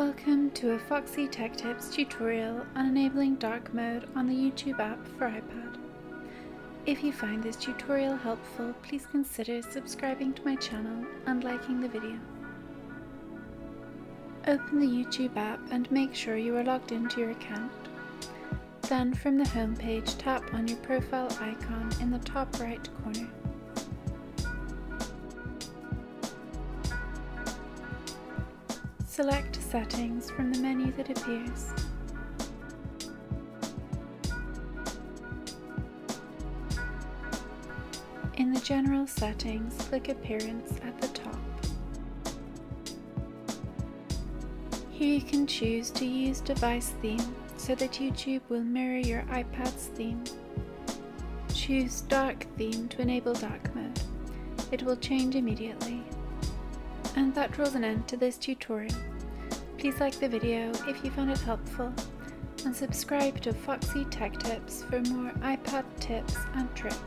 Welcome to a Foxy Tech Tips tutorial on enabling dark mode on the YouTube app for iPad. If you find this tutorial helpful, please consider subscribing to my channel and liking the video. Open the YouTube app and make sure you are logged into your account. Then from the home page, tap on your profile icon in the top right corner. Select Settings from the menu that appears. In the General Settings, click Appearance at the top. Here you can choose to use Device Theme so that YouTube will mirror your iPad's theme. Choose Dark Theme to enable dark mode. It will change immediately. And that draws an end to this tutorial. Please like the video if you found it helpful, and subscribe to Foxy Tech Tips for more iPad tips and tricks.